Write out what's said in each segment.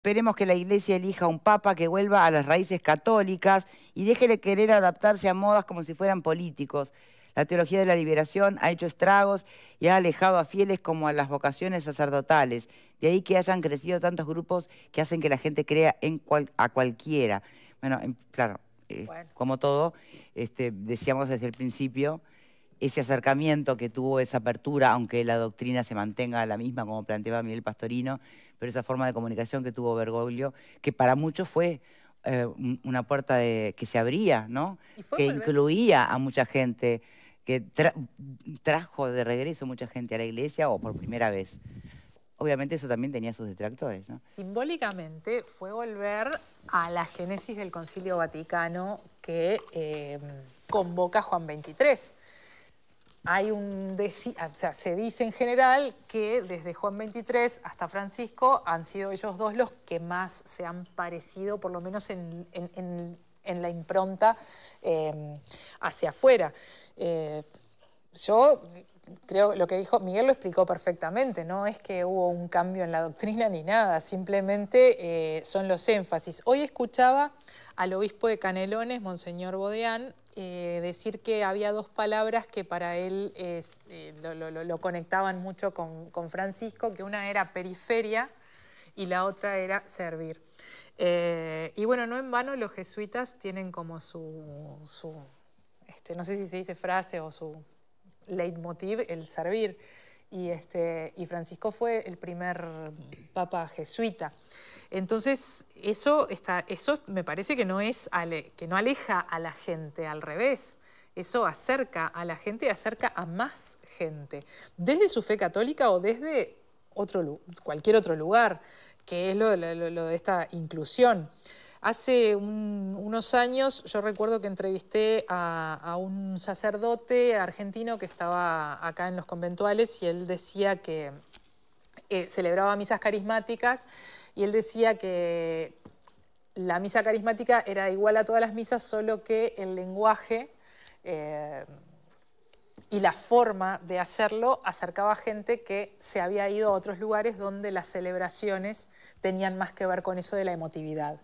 Esperemos que la Iglesia elija un papa que vuelva a las raíces católicas y deje de querer adaptarse a modas como si fueran políticos. La teología de la liberación ha hecho estragos y ha alejado a fieles como a las vocaciones sacerdotales. De ahí que hayan crecido tantos grupos que hacen que la gente crea a cualquiera. Bueno, claro, Bueno. como todo, decíamos desde el principio, ese acercamiento que tuvo, esa apertura, aunque la doctrina se mantenga la misma, como planteaba Miguel Pastorino, pero esa forma de comunicación que tuvo Bergoglio, que para muchos fue una puerta que se abría, ¿no? Y fue Que volver. incluía a mucha gente, que trajo de regreso mucha gente a la iglesia o por primera vez. Obviamente eso también tenía sus detractores, ¿no? Simbólicamente fue volver a la génesis del Concilio Vaticano que convoca a Juan XXIII. Hay se dice en general que desde Juan XXIII hasta Francisco han sido ellos dos los que más se han parecido, por lo menos en la impronta hacia afuera. Yo creo lo que dijo Miguel lo explicó perfectamente, no es que hubo un cambio en la doctrina ni nada, simplemente son los énfasis. Hoy escuchaba al obispo de Canelones, Monseñor Bodeán, decir que había dos palabras que para él lo conectaban mucho con Francisco, que una era periferia y la otra era servir. Y bueno, no en vano los jesuitas tienen como no sé si se dice frase o su leitmotiv, el servir. Y Francisco fue el primer papa jesuita. Entonces, eso me parece que que no aleja a la gente, al revés. Eso acerca a la gente y acerca a más gente, desde su fe católica o desde cualquier otro lugar, que es lo de esta inclusión. Hace unos años yo recuerdo que entrevisté a un sacerdote argentino que estaba acá en los conventuales y él decía que celebraba misas carismáticas y él decía que la misa carismática era igual a todas las misas, solo que el lenguaje y la forma de hacerlo acercaba a gente que se había ido a otros lugares donde las celebraciones tenían más que ver con eso de la emotividad.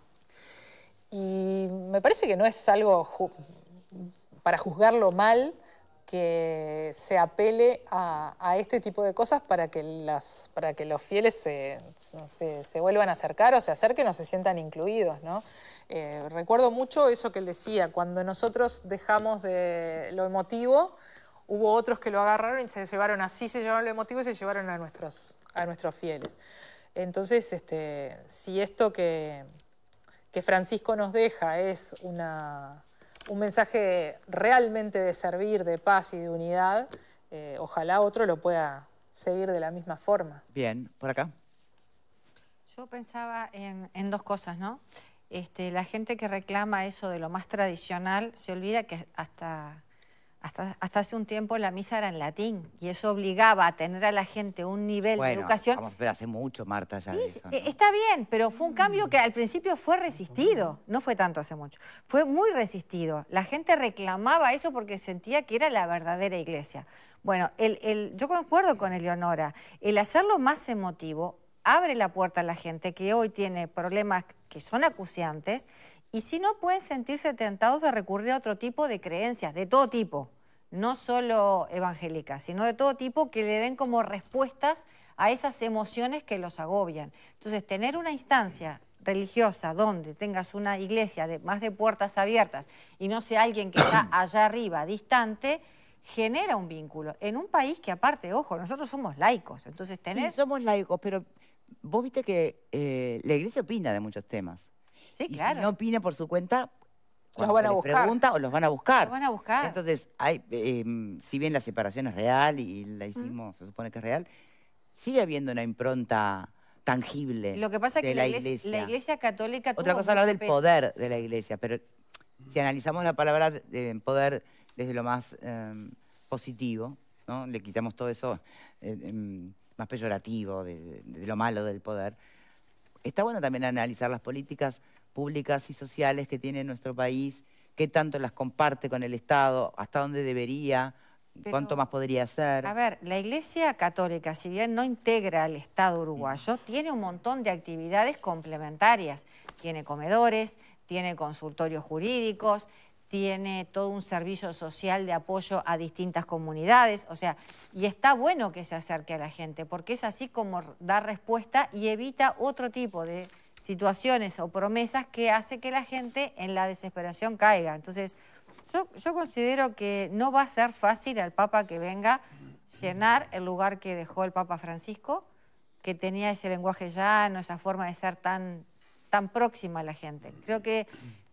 Y me parece que no es algo para juzgarlo mal que se apele a este tipo de cosas para que los fieles se vuelvan a acercar o se acerquen o se sientan incluidos, ¿no? Recuerdo mucho eso que él decía, cuando nosotros dejamos de lo emotivo, hubo otros que lo agarraron y se llevaron lo emotivo y se llevaron a nuestros fieles. Entonces, si esto que Francisco nos deja es un mensaje realmente de servir, de paz y de unidad, ojalá otro lo pueda seguir de la misma forma. Bien, por acá. Yo pensaba en dos cosas, ¿no? La gente que reclama eso de lo más tradicional se olvida que hasta hace un tiempo la misa era en latín y eso obligaba a tener a la gente un nivel de educación. Vamos a ver, hace mucho, Marta, ya de eso, ¿no? Está bien, pero fue un cambio que al principio fue resistido. No fue tanto hace mucho. Fue muy resistido. La gente reclamaba eso porque sentía que era la verdadera iglesia. Bueno, yo concuerdo con Eleonora. El hacerlo más emotivo abre la puerta a la gente que hoy tiene problemas que son acuciantes y si no pueden sentirse tentados de recurrir a otro tipo de creencias, de todo tipo. No solo evangélicas, sino de todo tipo que le den como respuestas a esas emociones que los agobian. Entonces, tener una instancia religiosa donde tengas una iglesia más de puertas abiertas y no sea alguien que está allá arriba, distante, genera un vínculo. En un país que aparte, ojo, nosotros somos laicos, entonces tener... Sí, somos laicos, pero vos viste que la iglesia opina de muchos temas. Sí, y claro. si no opina por su cuenta... Los van a buscar. Pregunta o los van a buscar. Los van a buscar. Entonces, si bien la separación es real y la hicimos, se supone que es real, sigue habiendo una impronta tangible. Lo que pasa es que la iglesia católica Otra tuvo cosa es hablar del mucho peso. poder de la iglesia, pero si analizamos la palabra poder desde lo más positivo, ¿no? Le quitamos todo eso más peyorativo de lo malo del poder. Está bueno también analizar las políticas públicas y sociales que tiene nuestro país, qué tanto las comparte con el Estado, hasta dónde debería ¿Cuánto más podría ser? A ver, la Iglesia Católica, si bien no integra al Estado uruguayo, tiene un montón de actividades complementarias. Tiene comedores, tiene consultorios jurídicos, tiene todo un servicio social de apoyo a distintas comunidades, o sea, y está bueno que se acerque a la gente, porque es así como da respuesta y evita otro tipo de situaciones o promesas que hace que la gente en la desesperación caiga. Entonces, yo considero que no va a ser fácil al Papa que venga llenar el lugar que dejó el Papa Francisco, que tenía ese lenguaje llano, esa forma de ser tan próxima a la gente. Creo que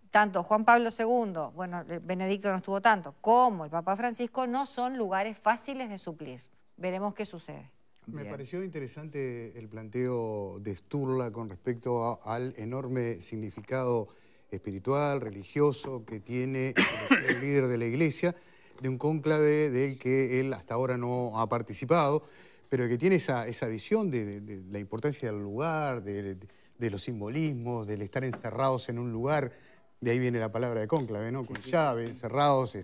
tanto Juan Pablo II, bueno, Benedicto no estuvo tanto, como el Papa Francisco no son lugares fáciles de suplir. Veremos qué sucede. Me pareció interesante el planteo de Sturla con respecto al enorme significado espiritual, religioso que tiene el líder de la Iglesia, de un cónclave del que él hasta ahora no ha participado, pero que tiene esa visión de la importancia del lugar, de los simbolismos, del estar encerrados en un lugar. De ahí viene la palabra de cónclave, ¿no? Con llave, encerrados,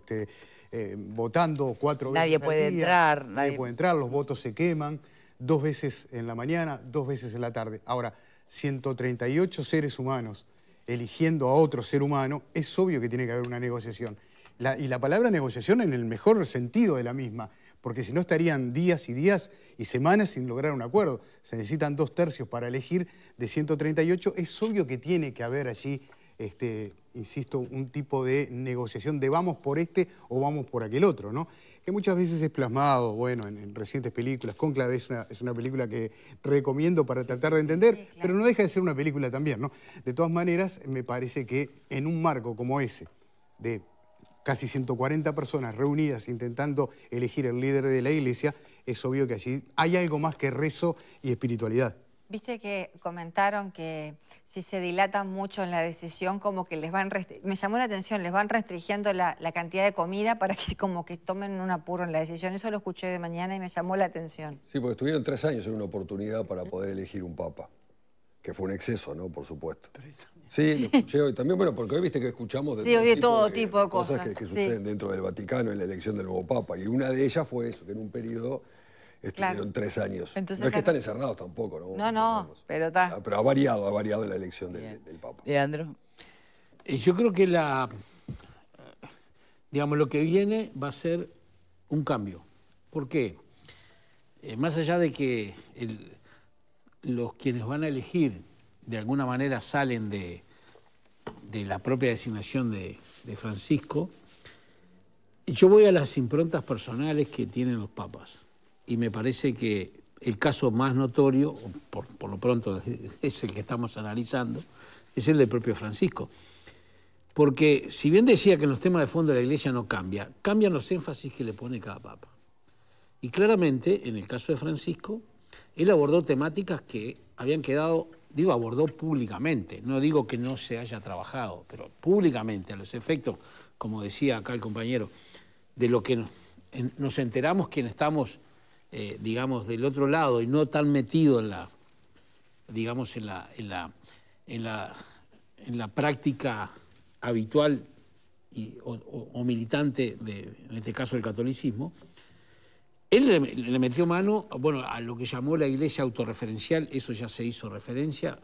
votando 4 veces Nadie puede entrar. Nadie puede entrar, los votos se queman 2 veces en la mañana, 2 veces en la tarde. Ahora, 138 seres humanos eligiendo a otro ser humano, es obvio que tiene que haber una negociación. Y la palabra negociación en el mejor sentido de la misma, porque si no estarían días y días y semanas sin lograr un acuerdo. Se necesitan 2/3 para elegir de 138. Es obvio que tiene que haber allí, insisto, un tipo de negociación de vamos por este o vamos por aquel otro, ¿no? Que muchas veces es plasmado, bueno, en recientes películas. Cónclave es una película que recomiendo para tratar de entender, sí, claro, pero no deja de ser una película también, ¿no? De todas maneras, me parece que en un marco como ese, de casi 140 personas reunidas intentando elegir el líder de la Iglesia, es obvio que allí hay algo más que rezo y espiritualidad. Viste que comentaron que si se dilatan mucho en la decisión, como que les van, me llamó la atención, les van restringiendo la cantidad de comida para que como que tomen un apuro en la decisión. Eso lo escuché de mañana y me llamó la atención. Sí, porque estuvieron 3 años en una oportunidad para poder elegir un papa, que fue un exceso, ¿no? Por supuesto. 3 años. Sí, lo escuché hoy también, bueno, porque hoy viste que escuchamos de, sí, hoy de todo tipo de cosas que suceden dentro del Vaticano en la elección del nuevo papa, y una de ellas fue eso, que en un periodo estuvieron 3 años. Entonces, no es que están encerrados tampoco, ¿no? No, pero está. Pero ha variado la elección del Papa. Leandro. Yo creo que digamos, lo que viene va a ser un cambio. ¿Por qué? Más allá de que los quienes van a elegir de alguna manera salen de la propia designación de Francisco, yo voy a las improntas personales que tienen los papas. Y me parece que el caso más notorio, por lo pronto es el que estamos analizando, es el del propio Francisco. Porque si bien decía que en los temas de fondo de la Iglesia no cambian los énfasis que le pone cada papa. Y claramente, en el caso de Francisco, él abordó temáticas que habían quedado, digo, abordó públicamente. No digo que no se haya trabajado, pero públicamente, a los efectos, como decía acá el compañero, de lo que nos enteramos quienes estamos, digamos, del otro lado y no tan metido en la, digamos, en la práctica habitual o militante en este caso del catolicismo. Él le metió mano, bueno, a lo que llamó la Iglesia autorreferencial. Eso ya se hizo referencia,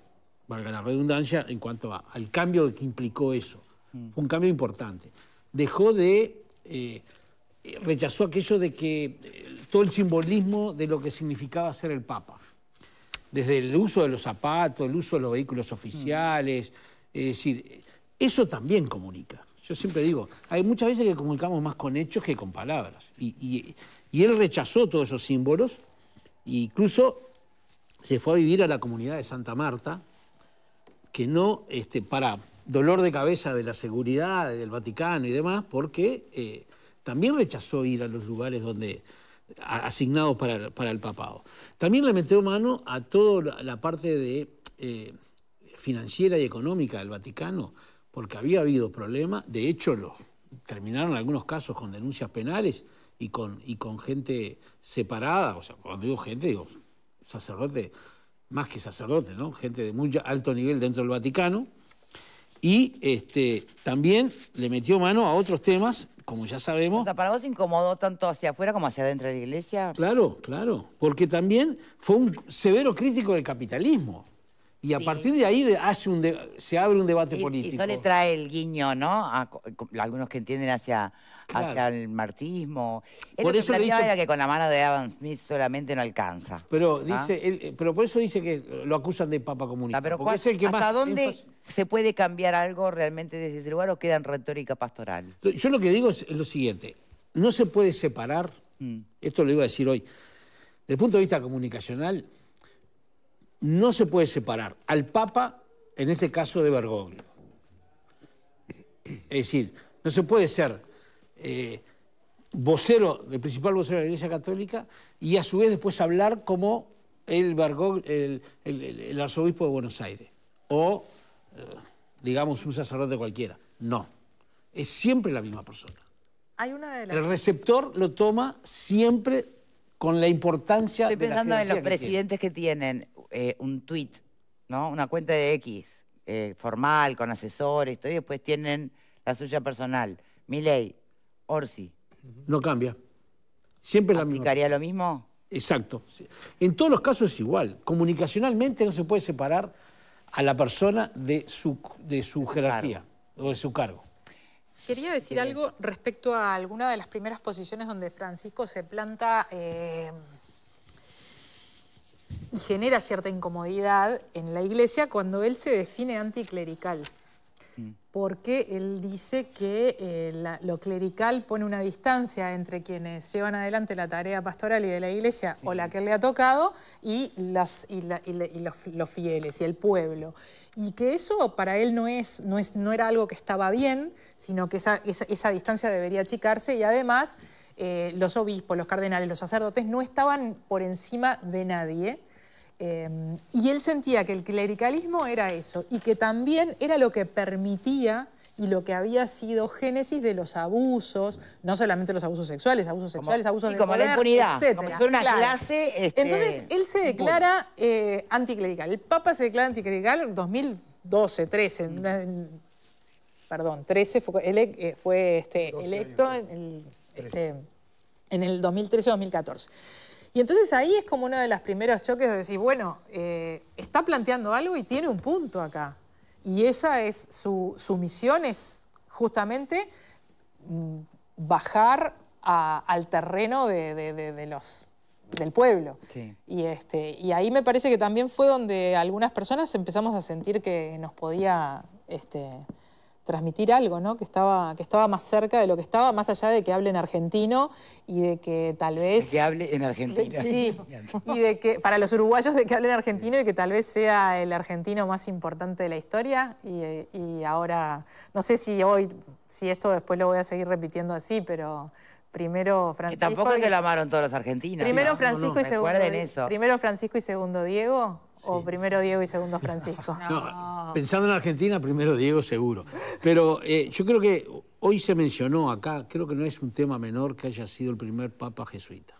valga la redundancia, en cuanto al cambio que implicó eso. Fue un cambio importante. Dejó de... rechazó aquello de que todo el simbolismo de lo que significaba ser el Papa. Desde el uso de los zapatos, el uso de los vehículos oficiales. Es decir, eso también comunica. Yo siempre digo, hay muchas veces que comunicamos más con hechos que con palabras. Y él rechazó todos esos símbolos e incluso se fue a vivir a la comunidad de Santa Marta, que no, para dolor de cabeza de la seguridad del Vaticano y demás, porque también rechazó ir a los lugares asignados para el papado. También le metió mano a toda la parte de financiera y económica del Vaticano, porque había habido problemas. De hecho, terminaron algunos casos con denuncias penales y con gente separada. O sea, cuando digo gente, digo sacerdote, más que sacerdote, ¿no? Gente de muy alto nivel dentro del Vaticano. Y también le metió mano a otros temas como ya O sabemos... sea, ¿para vos incomodó tanto hacia afuera como hacia adentro de la iglesia? Claro, claro, porque también fue un severo crítico del capitalismo. Y a partir de ahí se abre un debate político. Y eso le trae el guiño, ¿no? A algunos que entienden hacia el marxismo. Él Por lo que eso le planteaba dice- era que con la mano de Adam Smith solamente no alcanza. Pero, ¿Ah? pero por eso dice que lo acusan de papa comunista. Pero porque es el que ¿hasta más dónde énfasis- se puede cambiar algo realmente desde ese lugar o queda en retórica pastoral? Yo lo que digo es lo siguiente. No se puede separar, esto lo iba a decir hoy, desde el punto de vista comunicacional, no se puede separar al Papa, en este caso, de Bergoglio. Es decir, no se puede ser vocero, el principal vocero de la Iglesia Católica, y a su vez después hablar como el arzobispo de Buenos Aires, o, digamos, un sacerdote cualquiera. No, es siempre la misma persona. Hay una de las... El receptor lo toma siempre con la importancia Estoy de la pensando en los jerarquía que tiene. presidentes que tienen un tuit, ¿no? Una cuenta de X formal, con asesores, todo, y después tienen la suya personal. Milei, Orsi, No cambia. Siempre la misma. ¿aplicaría lo mismo? Exacto. En todos los casos es igual. Comunicacionalmente no se puede separar a la persona de su jerarquía o de su cargo. Quería decir algo respecto a alguna de las primeras posiciones donde Francisco se planta y genera cierta incomodidad en la iglesia cuando él se define anticlerical. Porque él dice que lo clerical pone una distancia entre quienes llevan adelante la tarea pastoral y de la iglesia, o la que él le ha tocado, y los fieles y el pueblo. Y que eso para él no era algo que estaba bien, sino que esa distancia debería achicarse, y además los obispos, los cardenales, los sacerdotes no estaban por encima de nadie. Y él sentía que el clericalismo era eso, y que también era lo que permitía y lo que había sido génesis de los abusos, no solamente los abusos sexuales, abusos de como poder, la impunidad, etcétera. como si fuera una clase... Entonces, él se declara anticlerical. El Papa se declara anticlerical en 2012, 13, perdón, 13 fue electo en el 2013-2014. Y entonces ahí es como uno de los primeros choques de decir, bueno, está planteando algo y tiene un punto acá. Y esa es su misión, es justamente bajar al terreno del pueblo. Sí. Y ahí me parece que también fue donde algunas personas empezamos a sentir que nos podía transmitir algo, ¿no? Que estaba más cerca de lo que estaba, más allá de que hable en argentino y de que tal vez... Que hable en Argentina. Sí, y de que, para los uruguayos, de que hable en argentino y que tal vez sea el argentino más importante de la historia. Y ahora, no sé si esto después lo voy a seguir repitiendo así, pero primero Francisco... Que tampoco es que lo amaron todos los argentinos. Primero Francisco y segundo... Recuerden eso. Primero Francisco y segundo Diego, o primero Diego y segundo Francisco. No, pensando en Argentina, primero Diego seguro. Pero yo creo que hoy se mencionó acá, creo que no es un tema menor que haya sido el primer papa jesuita.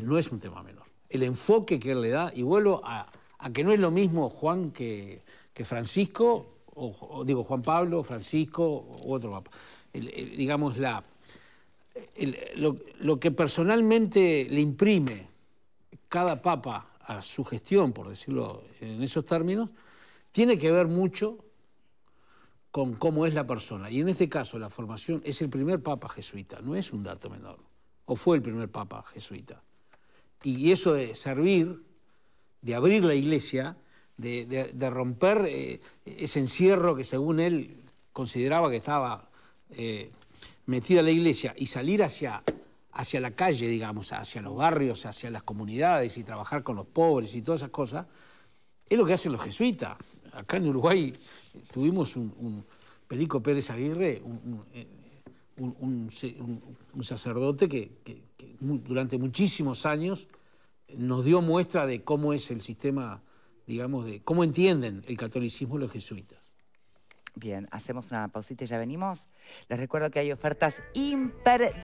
No es un tema menor. El enfoque que él le da, y vuelvo a que no es lo mismo Juan que Francisco, digo Juan Pablo, Francisco u otro papa. Digamos, lo que personalmente le imprime cada papa a su gestión, por decirlo en esos términos, tiene que ver mucho con cómo es la persona. Y en este caso, la formación es el primer papa jesuita, no es un dato menor, o fue el primer papa jesuita. Y eso de servir, de abrir la iglesia, de romper ese encierro que según él consideraba que estaba metida la iglesia, y salir hacia la calle, digamos, hacia los barrios, hacia las comunidades y trabajar con los pobres y todas esas cosas, es lo que hacen los jesuitas. Acá en Uruguay tuvimos un Perico Pérez Aguirre, un sacerdote que durante muchísimos años nos dio muestra de cómo es el sistema, digamos, de cómo entienden el catolicismo los jesuitas. Bien, hacemos una pausita y ya venimos. Les recuerdo que hay ofertas imperdibles.